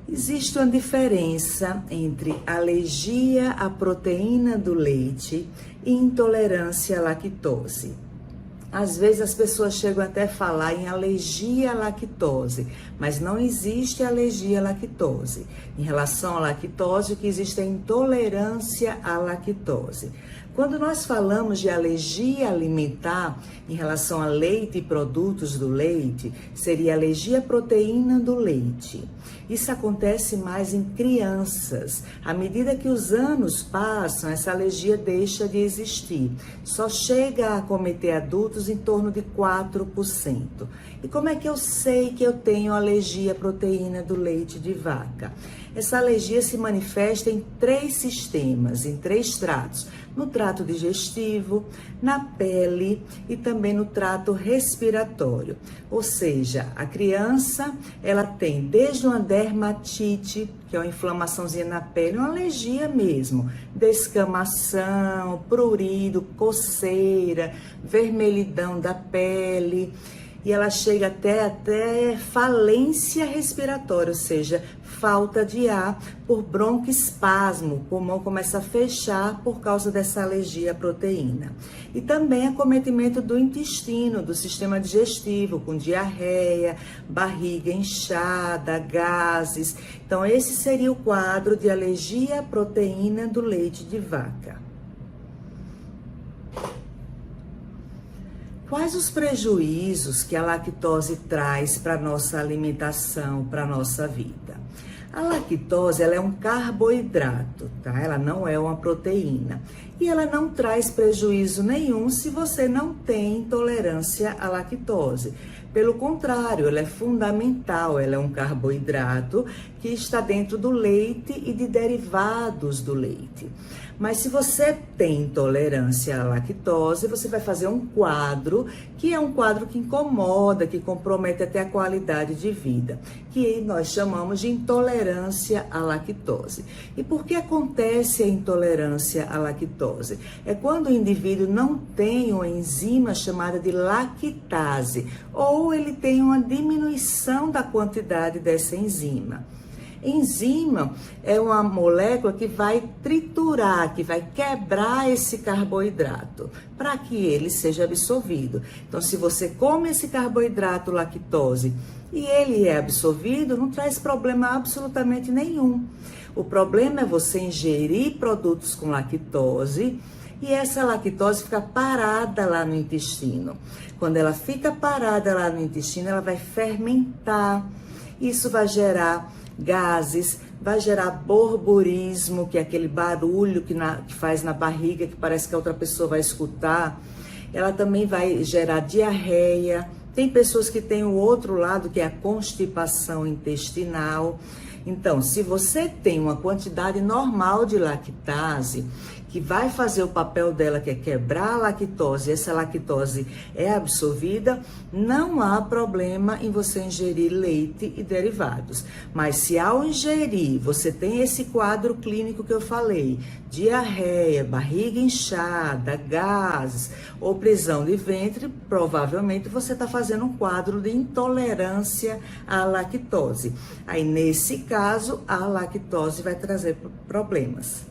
Existe uma diferença entre alergia à proteína do leite e intolerância à lactose. Às vezes as pessoas chegam até a falar em alergia à lactose, mas não existe alergia à lactose. Em relação à lactose, o que existe é intolerância à lactose. Quando nós falamos de alergia alimentar em relação a leite e produtos do leite, seria alergia à proteína do leite. Isso acontece mais em crianças. À medida que os anos passam, essa alergia deixa de existir. Só chega a acometer adultos em torno de 4%. E como é que eu sei que eu tenho alergia à proteína do leite de vaca? Essa alergia se manifesta em 3 sistemas, em 3 tratos. No trato digestivo, na pele e também no trato respiratório. Ou seja, a criança, ela tem desde uma dermatite, que é uma inflamaçãozinha na pele, uma alergia mesmo, descamação, prurido, coceira, vermelhidão da pele, e ela chega até falência respiratória, ou seja, falta de ar por broncoespasmo, o pulmão começa a fechar por causa dessa alergia à proteína. E também acometimento do intestino, do sistema digestivo, com diarreia, barriga inchada, gases. Então esse seria o quadro de alergia à proteína do leite de vaca. Quais os prejuízos que a lactose traz para a nossa alimentação, para a nossa vida? A lactose, ela é um carboidrato, tá? Ela não é uma proteína. E ela não traz prejuízo nenhum se você não tem intolerância à lactose. Pelo contrário, ela é fundamental, ela é um carboidrato que está dentro do leite e de derivados do leite. Mas se você tem intolerância à lactose, você vai fazer um quadro, que é um quadro que incomoda, que compromete até a qualidade de vida, que nós chamamos de intolerância à lactose. E por que acontece a intolerância à lactose? É quando o indivíduo não tem uma enzima chamada de lactase, ou ele tem uma diminuição da quantidade dessa enzima. Enzima é uma molécula que vai triturar, que vai quebrar esse carboidrato para que ele seja absorvido. Então, se você come esse carboidrato lactose e ele é absorvido, não traz problema absolutamente nenhum. O problema é você ingerir produtos com lactose e essa lactose fica parada lá no intestino. Quando ela fica parada lá no intestino, ela vai fermentar. Isso vai gerar gases, vai gerar borburismo, que é aquele barulho que faz na barriga, que parece que a outra pessoa vai escutar. Ela também vai gerar diarreia. Tem pessoas que têm o outro lado, que é a constipação intestinal. Então, se você tem uma quantidade normal de lactase, que vai fazer o papel dela, que é quebrar a lactose, e essa lactose é absorvida, não há problema em você ingerir leite e derivados. Mas se ao ingerir, você tem esse quadro clínico que eu falei, diarreia, barriga inchada, gases ou prisão de ventre, provavelmente você está fazendo um quadro de intolerância à lactose. Aí, nesse caso, a lactose vai trazer problemas.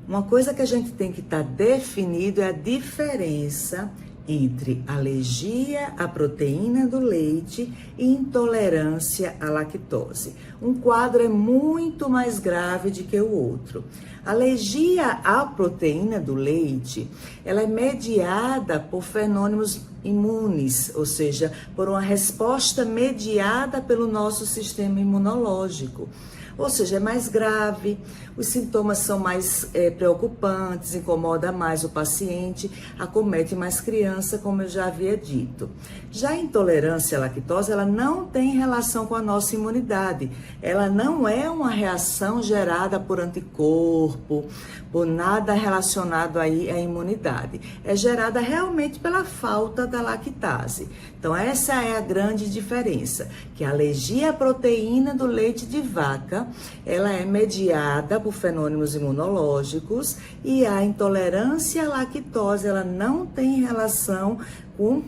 Uma coisa que a gente tem que estar definido é a diferença entre alergia à proteína do leite e intolerância à lactose. Um quadro é muito mais grave do que o outro. A alergia à proteína do leite, ela é mediada por fenômenos imunes, ou seja, por uma resposta mediada pelo nosso sistema imunológico. Ou seja, é mais grave, os sintomas são mais preocupantes, incomoda mais o paciente, acomete mais criança, como eu já havia dito. Já a intolerância à lactose, ela não tem relação com a nossa imunidade. Ela não é uma reação gerada por anticorpo, por nada relacionado aí à imunidade. É gerada realmente pela falta da lactase. Então, essa é a grande diferença, que a alergia à proteína do leite de vaca, ela é mediada por fenômenos imunológicos e a intolerância à lactose, ela não tem relação com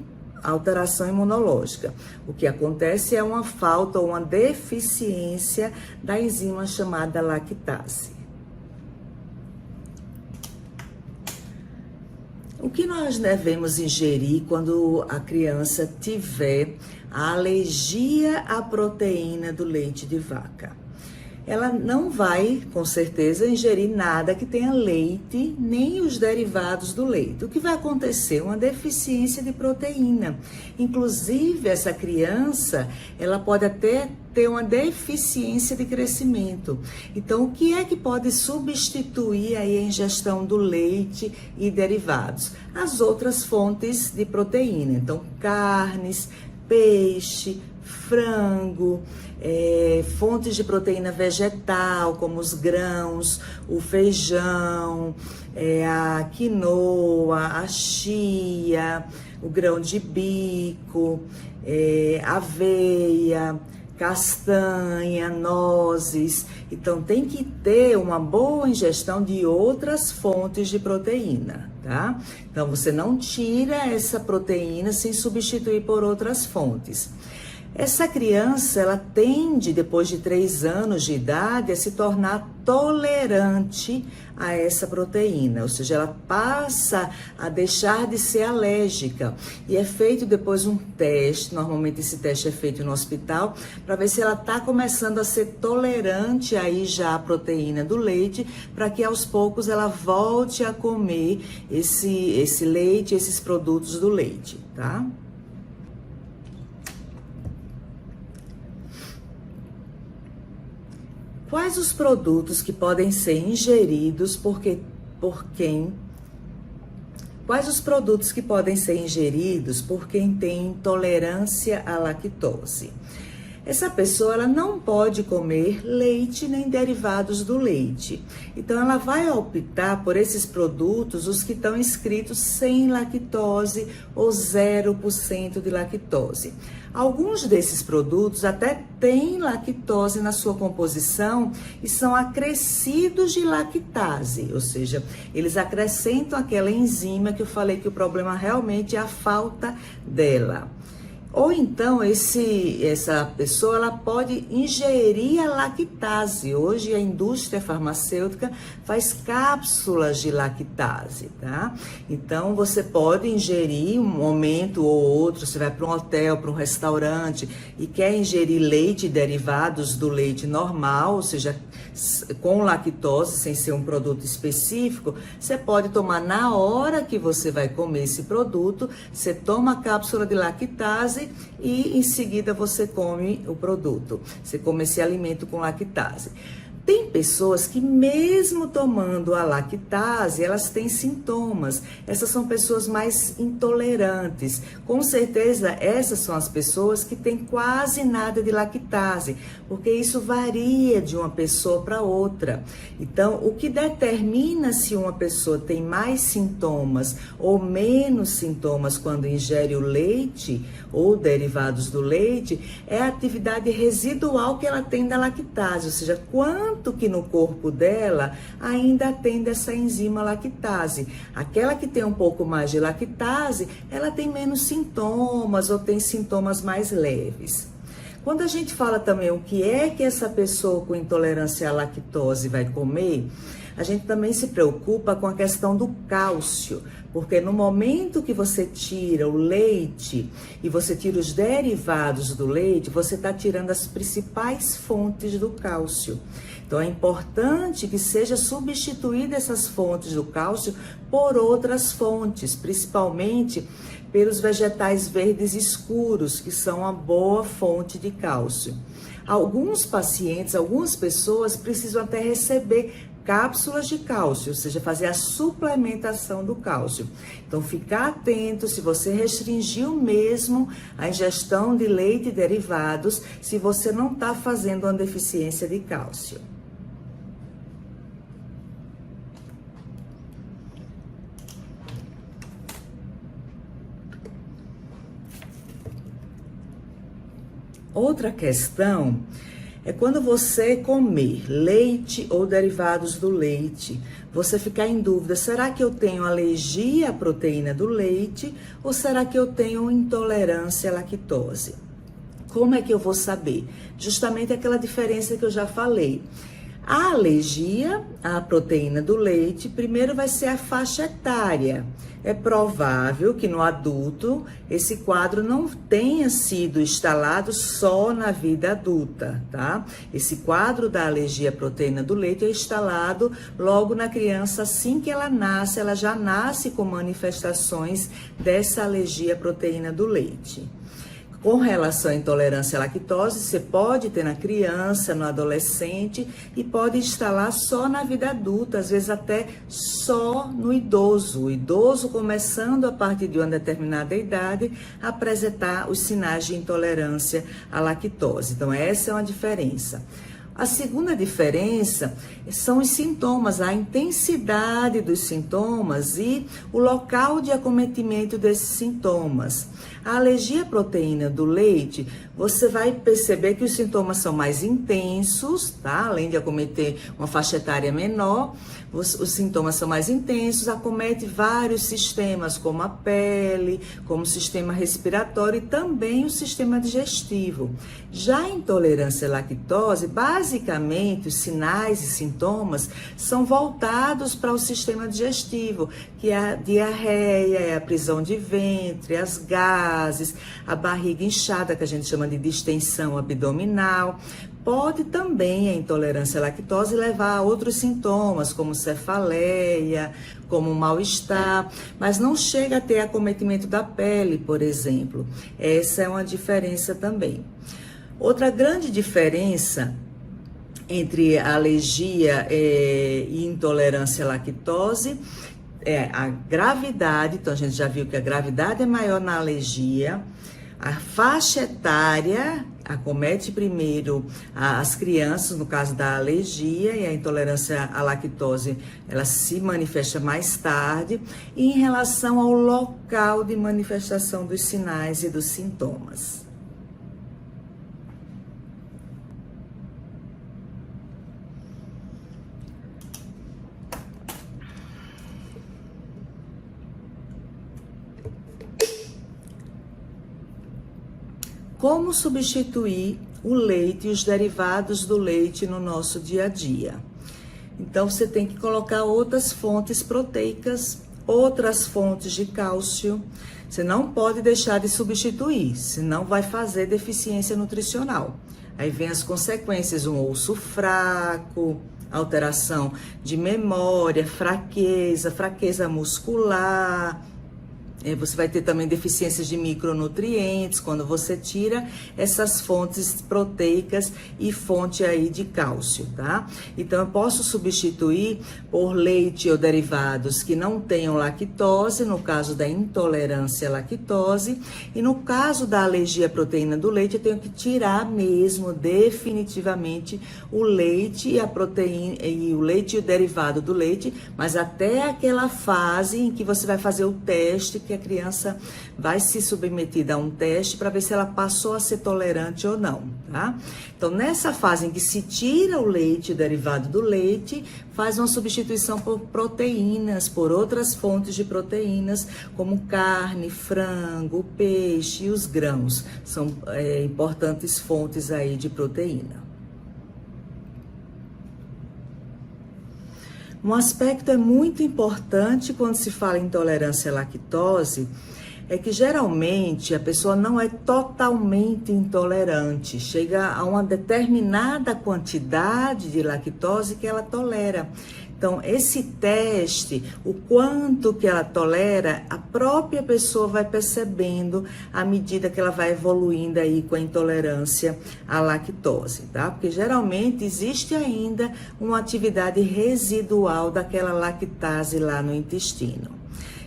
alteração imunológica. O que acontece é uma falta ou uma deficiência da enzima chamada lactase. O que nós devemos ingerir quando a criança tiver a alergia à proteína do leite de vaca? Ela não vai, com certeza, ingerir nada que tenha leite, nem os derivados do leite. O que vai acontecer? Uma deficiência de proteína. Inclusive, essa criança, ela pode até ter uma deficiência de crescimento. Então, o que é que pode substituir aí a ingestão do leite e derivados? As outras fontes de proteína. Então, carnes, peixe, frango, fontes de proteína vegetal, como os grãos, o feijão, a quinoa, a chia, o grão de bico, aveia, castanha, nozes. Então, tem que ter uma boa ingestão de outras fontes de proteína, tá? Então, você não tira essa proteína sem substituir por outras fontes. Essa criança, ela tende, depois de 3 anos de idade, a se tornar tolerante a essa proteína, ou seja, ela passa a deixar de ser alérgica. E é feito depois um teste, normalmente esse teste é feito no hospital, para ver se ela está começando a ser tolerante aí já à proteína do leite, para que aos poucos ela volte a comer esse leite, esses produtos do leite, tá? Quais os produtos que podem ser ingeridos Quais os produtos que podem ser ingeridos por quem tem intolerância à lactose? Essa pessoa, ela não pode comer leite nem derivados do leite. Então, ela vai optar por esses produtos, os que estão escritos sem lactose ou 0% de lactose. Alguns desses produtos até têm lactose na sua composição e são acrescidos de lactase, ou seja, eles acrescentam aquela enzima que eu falei que o problema realmente é a falta dela. Ou então, essa pessoa, ela pode ingerir a lactase. Hoje, a indústria farmacêutica faz cápsulas de lactase, tá? Então, você pode ingerir um momento ou outro, você vai para um hotel, para um restaurante e quer ingerir leite e derivados do leite normal, ou seja, com lactose, sem ser um produto específico, você pode tomar na hora que você vai comer esse produto, você toma a cápsula de lactase e em seguida você come o produto, você come esse alimento com lactase. Tem pessoas que mesmo tomando a lactase, elas têm sintomas. Essas são pessoas mais intolerantes. Com certeza, essas são as pessoas que têm quase nada de lactase, porque isso varia de uma pessoa para outra. Então, o que determina se uma pessoa tem mais sintomas ou menos sintomas quando ingere o leite ou derivados do leite é a atividade residual que ela tem da lactase, ou seja, quanto que no corpo dela ainda tem dessa enzima lactase. Aquela que tem um pouco mais de lactase, ela tem menos sintomas ou tem sintomas mais leves. Quando a gente fala também o que é que essa pessoa com intolerância à lactose vai comer, a gente também se preocupa com a questão do cálcio, porque no momento que você tira o leite e você tira os derivados do leite, você está tirando as principais fontes do cálcio. Então, é importante que seja substituída essas fontes do cálcio por outras fontes, principalmente pelos vegetais verdes escuros, que são uma boa fonte de cálcio. Alguns pacientes, algumas pessoas precisam até receber cápsulas de cálcio, ou seja, fazer a suplementação do cálcio. Então, ficar atento se você restringiu mesmo a ingestão de leite e derivados, se você não está fazendo uma deficiência de cálcio. Outra questão É quando você comer leite ou derivados do leite, você ficar em dúvida, será que eu tenho alergia à proteína do leite ou será que eu tenho intolerância à lactose? Como é que eu vou saber? Justamente aquela diferença que eu já falei. A alergia à proteína do leite, primeiro vai ser a faixa etária. É provável que no adulto esse quadro não tenha sido instalado só na vida adulta, tá? Esse quadro da alergia à proteína do leite é instalado logo na criança, assim que ela nasce, ela já nasce com manifestações dessa alergia à proteína do leite. Com relação à intolerância à lactose, você pode ter na criança, no adolescente e pode instalar só na vida adulta, às vezes até só no idoso. O idoso começando a partir de uma determinada idade a apresentar os sinais de intolerância à lactose. Então essa é uma diferença. A segunda diferença são os sintomas, a intensidade dos sintomas e o local de acometimento desses sintomas. A alergia à proteína do leite, você vai perceber que os sintomas são mais intensos, tá? Além de acometer uma faixa etária menor, os sintomas são mais intensos, acomete vários sistemas, como a pele, como o sistema respiratório e também o sistema digestivo. Já a intolerância à lactose, basicamente, os sinais e sintomas são voltados para o sistema digestivo, que é a diarreia, é a prisão de ventre, as gases, a barriga inchada, que a gente chama de distensão abdominal. Pode também a intolerância à lactose levar a outros sintomas, como cefaleia, como mal-estar, mas não chega a ter acometimento da pele, por exemplo. Essa é uma diferença também. Outra grande diferença entre alergia e intolerância à lactose é a gravidade. Então a gente já viu que a gravidade é maior na alergia, a faixa etária acomete primeiro as crianças, no caso da alergia, e a intolerância à lactose, ela se manifesta mais tarde, e em relação ao local de manifestação dos sinais e dos sintomas. Como substituir o leite e os derivados do leite no nosso dia a dia? Então, você tem que colocar outras fontes proteicas, outras fontes de cálcio. Você não pode deixar de substituir, senão vai fazer deficiência nutricional. Aí vem as consequências, um osso fraco, alteração de memória, fraqueza muscular. Você vai ter também deficiências de micronutrientes quando você tira essas fontes proteicas e fonte aí de cálcio, tá? Então eu posso substituir por leite ou derivados que não tenham lactose, no caso da intolerância à lactose, e no caso da alergia à proteína do leite, eu tenho que tirar mesmo definitivamente o leite e a proteína e o leite e o derivado do leite, mas até aquela fase em que você vai fazer o teste, que a criança vai se submeter a um teste para ver se ela passou a ser tolerante ou não, tá? Então, nessa fase em que se tira o leite, o derivado do leite, faz uma substituição por proteínas, por outras fontes de proteínas, como carne, frango, peixe e os grãos. São importantes fontes aí de proteína. Um aspecto é muito importante quando se fala em intolerância à lactose, é que geralmente a pessoa não é totalmente intolerante, chega a uma determinada quantidade de lactose que ela tolera. Então, esse teste, o quanto que ela tolera, a própria pessoa vai percebendo à medida que ela vai evoluindo aí com a intolerância à lactose, tá? Porque geralmente existe ainda uma atividade residual daquela lactase lá no intestino.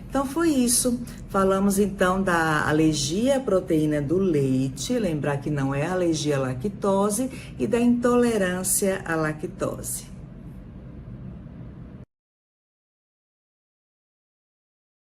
Então foi isso, falamos então da alergia à proteína do leite, lembrar que não é alergia à lactose, e da intolerância à lactose.